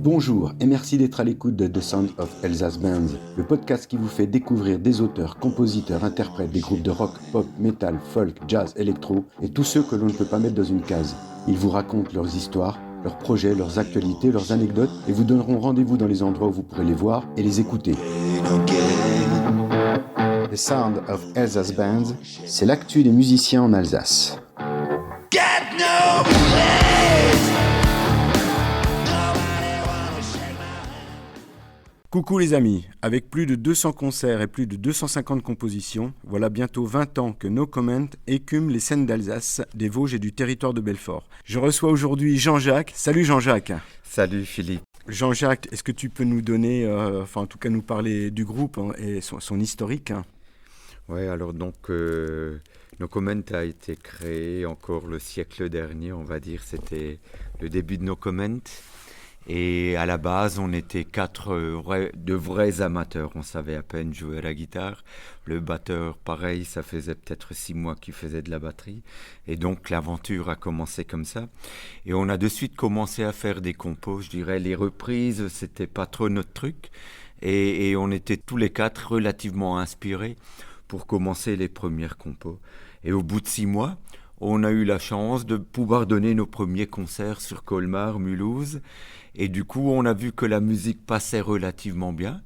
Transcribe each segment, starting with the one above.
Bonjour et merci d'être à l'écoute de The Sound of Elsa's Bands, le podcast qui vous fait découvrir des auteurs, compositeurs, interprètes des groupes de rock, pop, metal, folk, jazz, électro et tous ceux que l'on ne peut pas mettre dans une case. Ils vous racontent leurs histoires, leurs projets, leurs actualités, leurs anecdotes et vous donneront rendez-vous dans les endroits où vous pourrez les voir et les écouter. The Sound of Elsa's Bands, c'est l'actu des musiciens en Alsace. Coucou les amis, avec plus de 200 concerts et plus de 250 compositions, voilà bientôt 20 ans que No Comment écume les scènes d'Alsace, des Vosges et du territoire de Belfort. Je reçois aujourd'hui Jean-Jacques. Salut Jean-Jacques. Salut Philippe. Jean-Jacques, est-ce que tu peux nous donner, en tout cas nous parler du groupe et son historique? Oui, alors donc No Comment a été créé encore le siècle dernier, on va dire, c'était le début de No Comment. Et à la base, on était de vrais amateurs. On savait à peine jouer à la guitare. Le batteur, pareil, ça faisait peut-être 6 mois qu'il faisait de la batterie. Et donc, l'aventure a commencé comme ça. Et on a de suite commencé à faire des compos. Je dirais, les reprises, c'était pas trop notre truc. Et on était tous les 4 relativement inspirés pour commencer les premières compos. Et au bout de 6 mois, on a eu la chance de pouvoir donner nos premiers concerts sur Colmar, Mulhouse. Et du coup, on a vu que la musique passait relativement bien.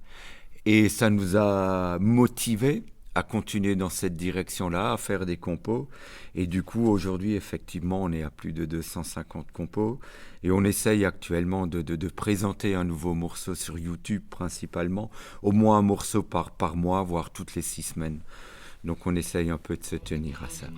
Et ça nous a motivés à continuer dans cette direction-là, à faire des compos. Et du coup, aujourd'hui, effectivement, on est à plus de 250 compos. Et on essaye actuellement de présenter un nouveau morceau sur YouTube principalement. Au moins un morceau par mois, voire toutes les 6 semaines. Donc on essaye un peu de se tenir à ça.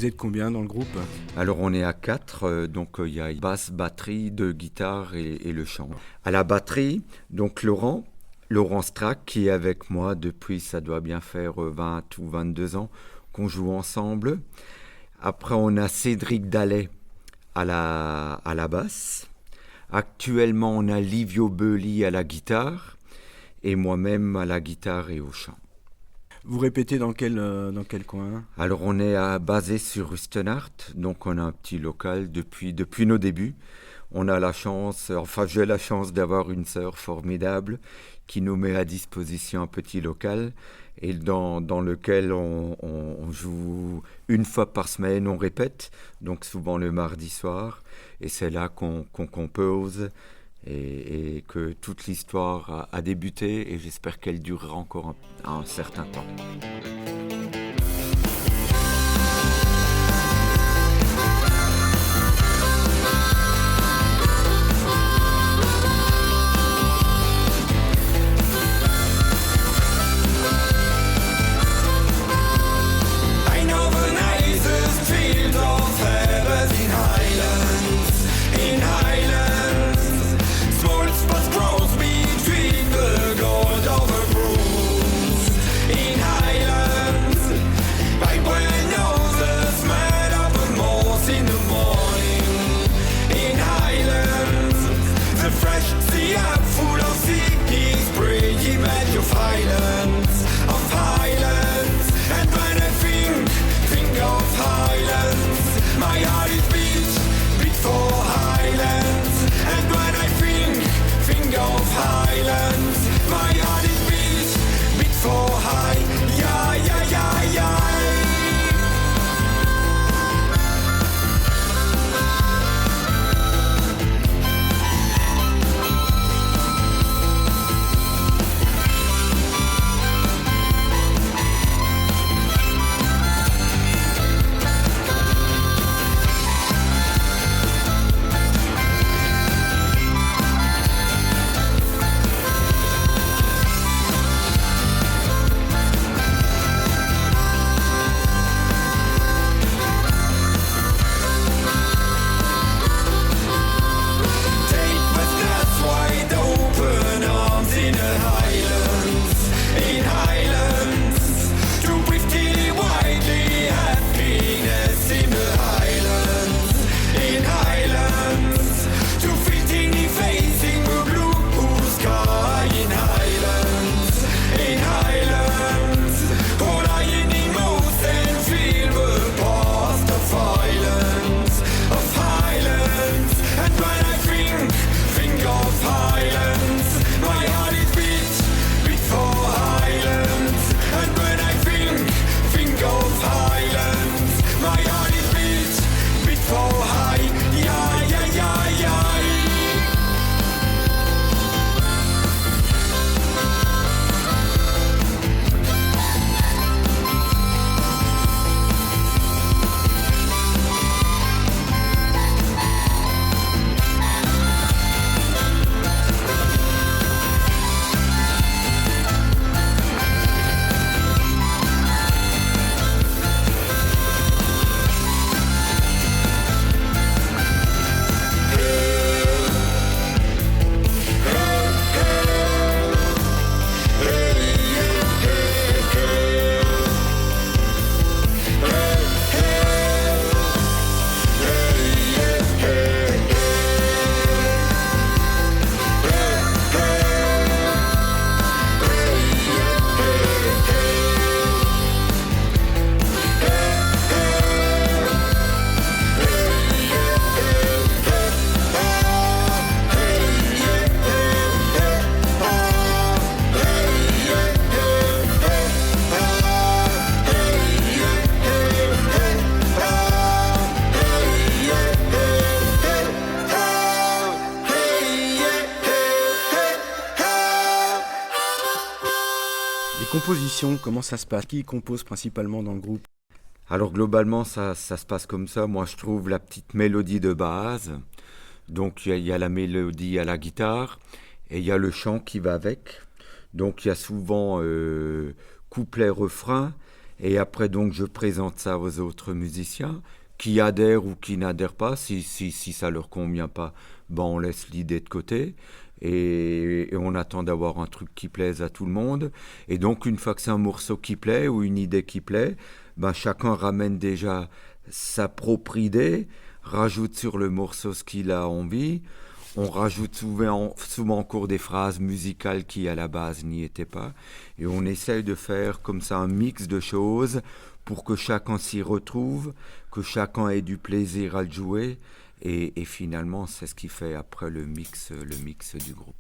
Vous êtes combien dans le groupe ? Alors on est à 4, donc il y a basse, batterie, 2 guitares et le chant. À la batterie, donc Laurent Strack qui est avec moi depuis, ça doit bien faire 20 ou 22 ans qu'on joue ensemble. Après on a Cédric Dallet à la basse. Actuellement on a Livio Beuli à la guitare et moi-même à la guitare et au chant. Vous répétez dans quel coin ? Alors on est basé sur Rustenart, donc on a un petit local depuis nos débuts. On a la chance, enfin j'ai la chance d'avoir une sœur formidable qui nous met à disposition un petit local et dans lequel on joue une fois par semaine, on répète, donc souvent le mardi soir, et c'est là qu'on compose et que toute l'histoire a débuté et j'espère qu'elle durera encore un certain temps. Composition, comment ça se passe ? Qui compose principalement dans le groupe ? Alors globalement, ça se passe comme ça. Moi, je trouve la petite mélodie de base. Donc il y a la mélodie à la guitare et il y a le chant qui va avec. Donc il y a souvent couplet, refrain Et après, donc, je présente ça aux autres musiciens qui adhèrent ou qui n'adhèrent pas. Si ça leur convient pas, ben, on laisse l'idée de côté. Et on attend d'avoir un truc qui plaise à tout le monde. Et donc, une fois que c'est un morceau qui plaît ou une idée qui plaît, ben, chacun ramène déjà sa propre idée, rajoute sur le morceau ce qu'il a envie. On rajoute souvent encore des phrases musicales qui à la base n'y étaient pas. Et on essaye de faire comme ça un mix de choses pour que chacun s'y retrouve, que chacun ait du plaisir à le jouer. Et finalement, c'est ce qui fait après le mix du groupe.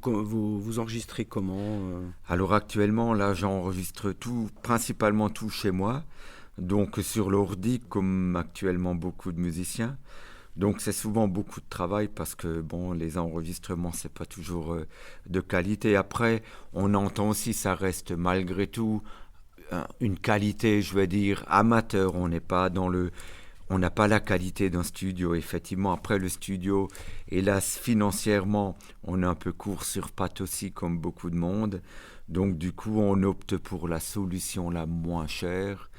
Vous enregistrez comment Alors actuellement, là, j'enregistre principalement tout chez moi, donc sur l'ordi, comme actuellement beaucoup de musiciens. Donc c'est souvent beaucoup de travail parce que bon, les enregistrements, c'est pas toujours de qualité. Après, on entend aussi, ça reste malgré tout une qualité, je veux dire, amateur. On n'a pas la qualité d'un studio, effectivement. Après, le studio, hélas, financièrement, on est un peu court sur pattes aussi, comme beaucoup de monde. Donc, du coup, on opte pour la solution la moins chère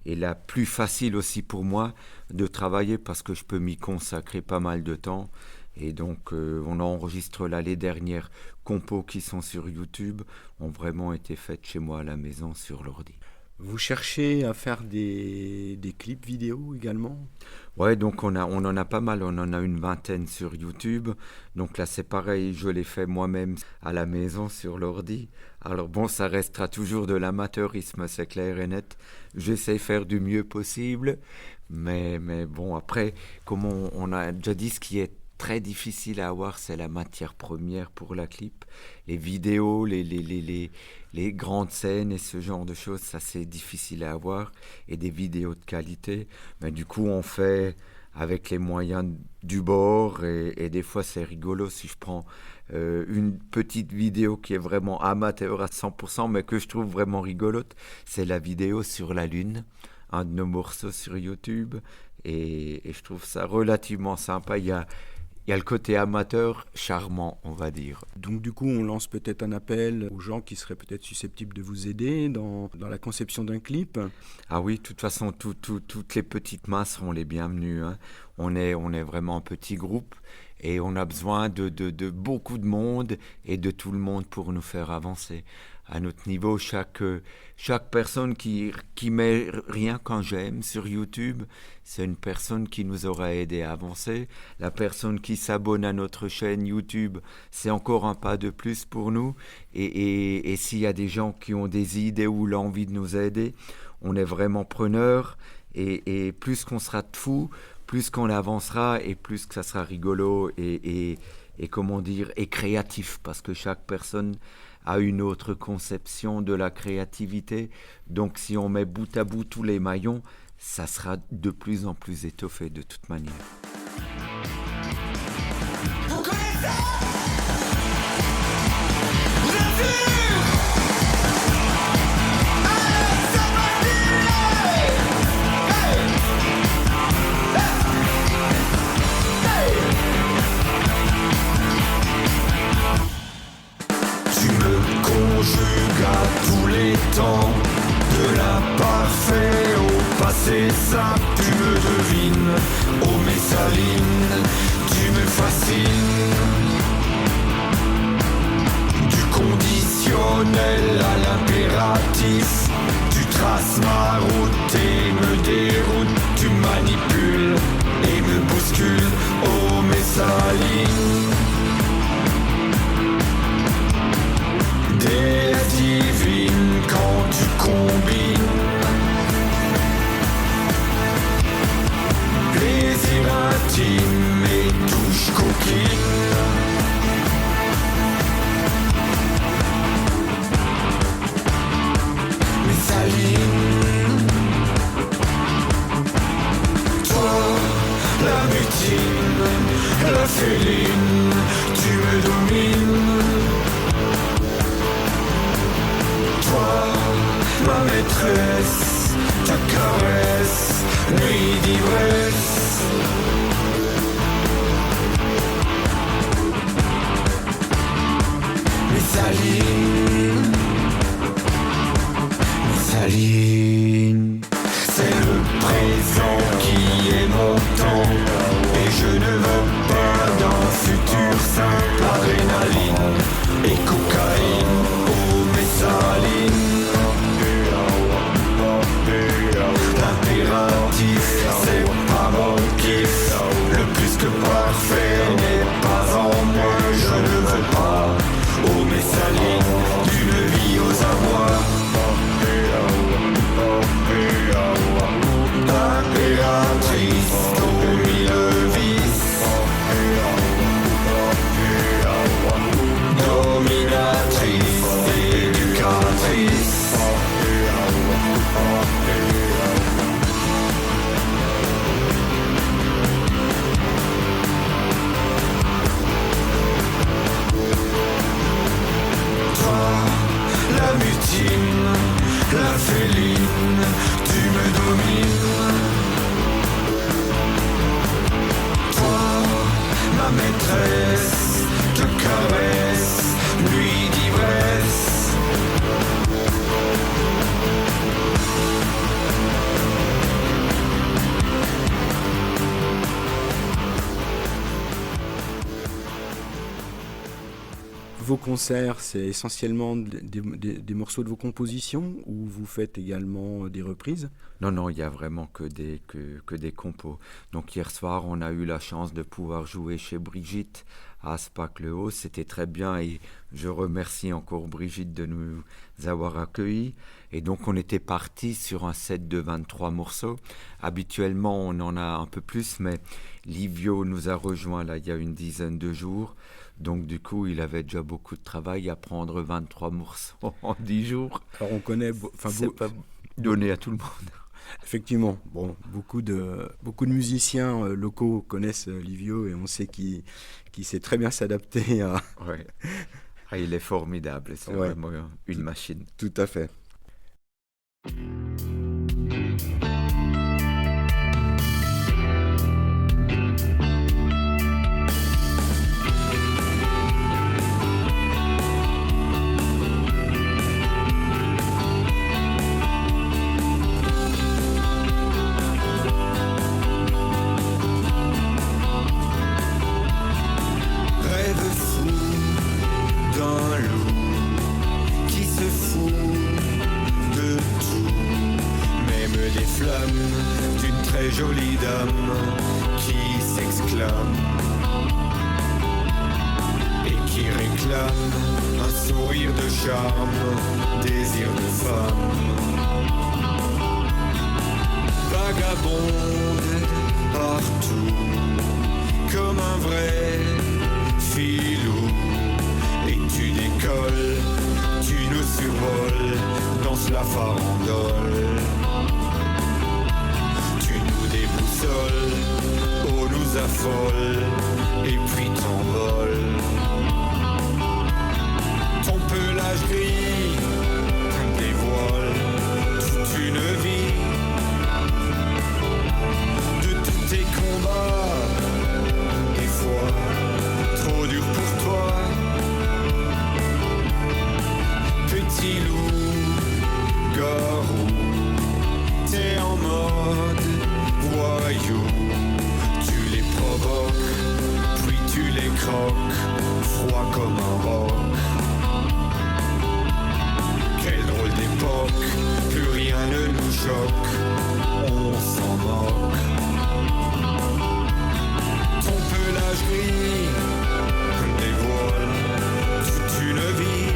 et la plus facile aussi pour moi de travailler parce que je peux m'y consacrer pas mal de temps. Et donc, on enregistre là les dernières compos qui sont sur YouTube, ont vraiment été faites chez moi à la maison sur l'ordi. Vous cherchez à faire des clips vidéo également? Ouais, donc on en a pas mal, on en a une vingtaine sur YouTube. Donc là, c'est pareil, je les fais moi-même à la maison sur l'ordi. Alors bon, ça restera toujours de l'amateurisme, c'est clair et net. J'essaie de faire du mieux possible, mais bon, après, comme on a déjà dit, ce qui est très difficile à avoir, c'est la matière première pour la clip. Les vidéos, les grandes scènes et ce genre de choses, ça c'est difficile à avoir. Et des vidéos de qualité, mais du coup on fait avec les moyens du bord et des fois c'est rigolo si je prends une petite vidéo qui est vraiment amateur à 100% mais que je trouve vraiment rigolote, c'est la vidéo sur la Lune, un de nos morceaux sur YouTube et je trouve ça relativement sympa. Il y a le côté amateur charmant, on va dire. Donc du coup, on lance peut-être un appel aux gens qui seraient peut-être susceptibles de vous aider dans la conception d'un clip. Ah oui, de toute façon, toutes les petites mains seront les bienvenues, hein. On est vraiment un petit groupe et on a besoin de beaucoup de monde et de tout le monde pour nous faire avancer. À notre niveau, chaque personne qui met rien qu'un j'aime sur YouTube, c'est une personne qui nous aura aidé à avancer. La personne qui s'abonne à notre chaîne YouTube, c'est encore un pas de plus pour nous. Et s'il y a des gens qui ont des idées ou l'envie de nous aider, on est vraiment preneurs. Et plus qu'on sera de fous, plus qu'on avancera et plus que ça sera rigolo et comment dire, et créatif. Parce que chaque personne a une autre conception de la créativité. Donc si on met bout à bout tous les maillons, ça sera de plus en plus étoffé de toute manière. Vous connaissez vous êtes conjugue à tous les temps, de l'imparfait au passé simple, tu me devines, ô Messaline, tu me fascines. Du conditionnel à l'impératif, tu traces ma route et me déroutes, tu manipules et me bouscules, ô Messaline. Déesse divine quand tu combines plaisir intime et touche coquine. Messaline, toi, la mutine, la féline, tu me domines. Ma maîtresse, ta caresse, nuit d'ivresse. Messaline, Messaline, c'est le présent qui est mon temps. Et je ne veux pas d'un futur simple adrénaline et cocaïne, oh Messaline. Vos concerts, c'est essentiellement des morceaux de vos compositions ou vous faites également des reprises? Non, il y a vraiment que des compos. Donc hier soir, on a eu la chance de pouvoir jouer chez Brigitte à Aspac-le-Haut. C'était très bien et je remercie encore Brigitte de nous avoir accueillis. Et donc on était parti sur un set de 23 morceaux. Habituellement, on en a un peu plus, mais Livio nous a rejoints là il y a une dizaine de jours. Donc du coup, il avait déjà beaucoup de travail à prendre 23 morceaux en 10 jours. Alors on connaît, C'est pas donné à tout le monde. effectivement, bon, beaucoup de musiciens locaux connaissent Livio et on sait qu'il sait très bien s'adapter à... Ouais. Ah, il est formidable, c'est vraiment une machine. Tout à fait. Rêve fou d'un loup qui se fout de tout, même des flammes d'une très jolie dame qui s'exclame et qui réclame un sourire de charme, désir de femme. Vagabonde partout comme un vrai filou, et tu décolles, tu nous survoles, danse la farandole. Tu nous déboussoles, oh nous affole, et puis t'envoles. Ton pelage gris dévoile toute une vie, de tous tes combats, des fois trop dur pour toi. Petit loup, garou, t'es en mode voyou. Tu les provoques, puis tu les croques, froid comme un roc. Quelle drôle d'époque, plus rien ne nous choque, on s'en moque. Ton pelage gris dévoile toute une vie,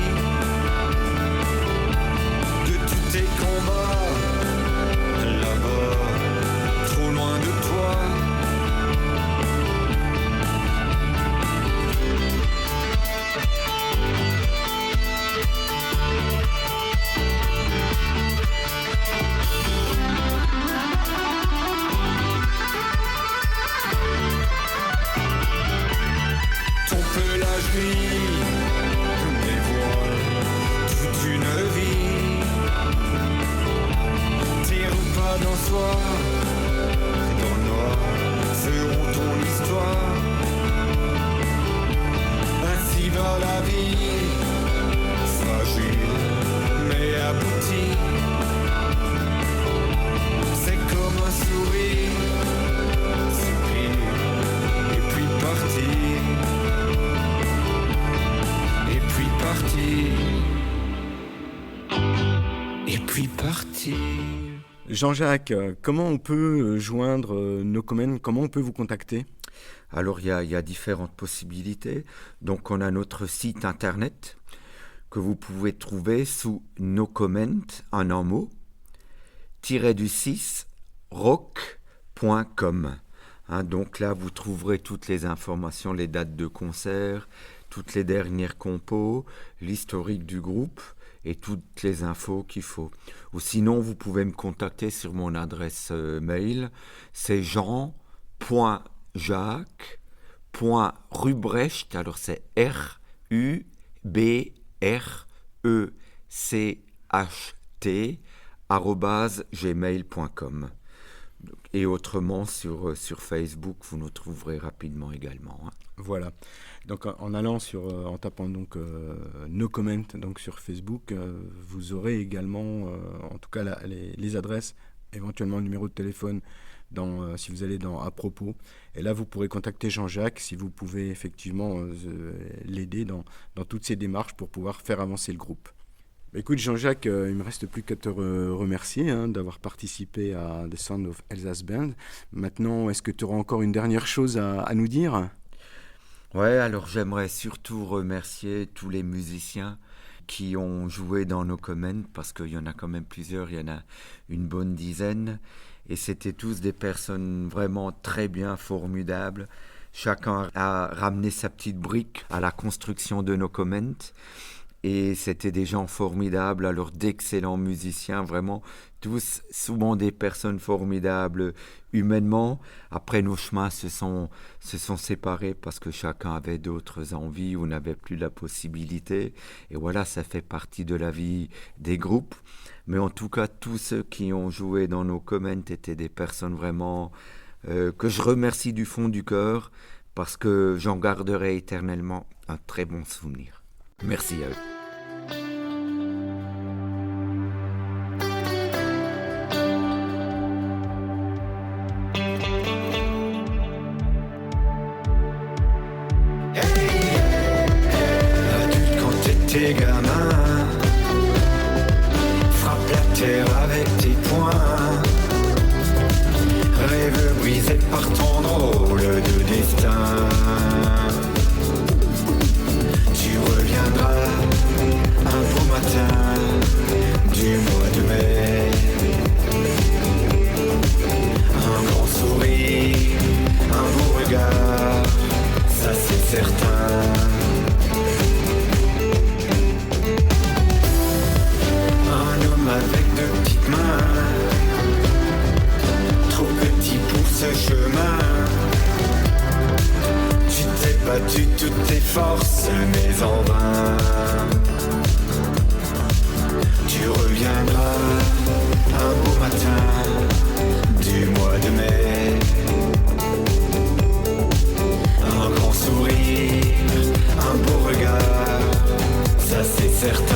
de tous tes combats, là-bas, trop loin de toi. Ton pelage gris dévoile toute une vie. Tes repas d'un soir dans le noir feront ton histoire. Ainsi va la vie, fragile mais aboutie. C'est comme un sourire, soupir et puis partir. Et puis partir, et puis partir. Jean-Jacques, comment on peut joindre No Comment? Comment on peut vous contacter? Alors, il y a différentes possibilités. Donc, on a notre site internet que vous pouvez trouver sous nocomment, en un mot, -du6 rock.com. Donc là, vous trouverez toutes les informations, les dates de concert, toutes les dernières compos, l'historique du groupe et toutes les infos qu'il faut. Ou sinon, vous pouvez me contacter sur mon adresse mail, c'est jean.jacques.rubrecht, alors c'est RUBRECHT @gmail.com. Et autrement, sur Facebook, vous nous trouverez rapidement également. Voilà. Donc en allant en tapant donc No Comment donc sur Facebook, vous aurez également, en tout cas les adresses éventuellement le numéro de téléphone si vous allez à propos. Et là, vous pourrez contacter Jean-Jacques si vous pouvez effectivement l'aider dans toutes ces démarches pour pouvoir faire avancer le groupe. Écoute Jean-Jacques, il ne me reste plus qu'à te remercier d'avoir participé à The Sound of Elsa's Band. Maintenant, est-ce que tu auras encore une dernière chose à nous dire ? Ouais, alors j'aimerais surtout remercier tous les musiciens qui ont joué dans No Comment, parce qu'il y en a quand même plusieurs, il y en a une bonne dizaine, et c'était tous des personnes vraiment très bien, formidables. Chacun a ramené sa petite brique à la construction de No Comment, et c'était des gens formidables, alors d'excellents musiciens, vraiment tous souvent des personnes formidables humainement. Après, nos chemins se sont séparés parce que chacun avait d'autres envies ou n'avait plus la possibilité. Et voilà, ça fait partie de la vie des groupes. Mais en tout cas, tous ceux qui ont joué dans No Comment étaient des personnes vraiment que je remercie du fond du cœur parce que j'en garderai éternellement un très bon souvenir. Merci à eux. T'es gamin, frappe la terre avec tes poings, rêve brisé par ton drôle de destin. Tu reviendras un beau matin du mois de mai, un grand sourire, un beau regard, ça c'est certain. Avec deux petites mains, trop petit pour ce chemin. Tu t'es battu toutes tes forces, mais en vain. Tu reviendras un beau matin du mois de mai. Un grand sourire, un beau regard, ça c'est certain.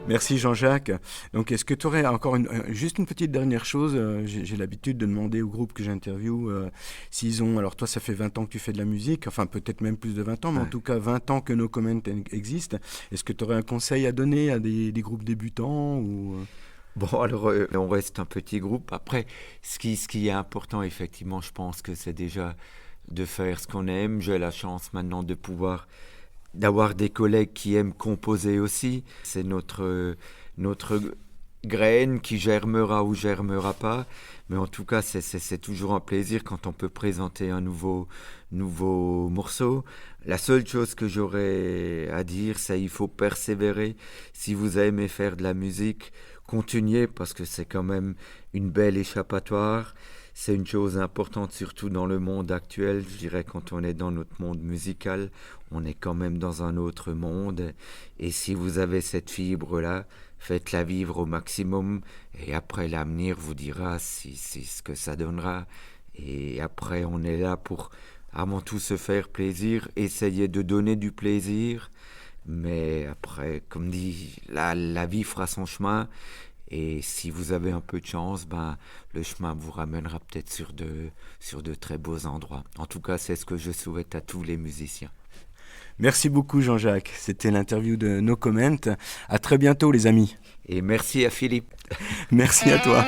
Merci Jean-Jacques. Donc, est-ce que tu aurais encore juste une petite dernière chose j'ai l'habitude de demander aux groupes que j'interviewe s'ils ont... Alors toi, ça fait 20 ans que tu fais de la musique, enfin peut-être même plus de 20 ans, mais en tout cas 20 ans que No Comment existe. Est-ce que tu aurais un conseil à donner à des groupes débutants ou... Bon, alors on reste un petit groupe. Après, ce qui est important, effectivement, je pense que c'est déjà de faire ce qu'on aime. J'ai la chance maintenant d'avoir des collègues qui aiment composer aussi. C'est notre graine qui germera ou germera pas. Mais en tout cas, c'est toujours un plaisir quand on peut présenter un nouveau morceau. La seule chose que j'aurais à dire, c'est qu'il faut persévérer. Si vous aimez faire de la musique, continuez parce que c'est quand même une belle échappatoire. C'est une chose importante, surtout dans le monde actuel. Je dirais quand on est dans notre monde musical, on est quand même dans un autre monde. Et si vous avez cette fibre-là, faites-la vivre au maximum. Et après, l'avenir vous dira si ce que ça donnera. Et après, on est là pour avant tout se faire plaisir, essayer de donner du plaisir. Mais après, comme dit, la vie fera son chemin. Et si vous avez un peu de chance, le chemin vous ramènera peut-être sur de très beaux endroits. En tout cas, c'est ce que je souhaite à tous les musiciens. Merci beaucoup Jean-Jacques, c'était l'interview de No Comment. À très bientôt les amis. Et merci à Philippe. Merci à toi.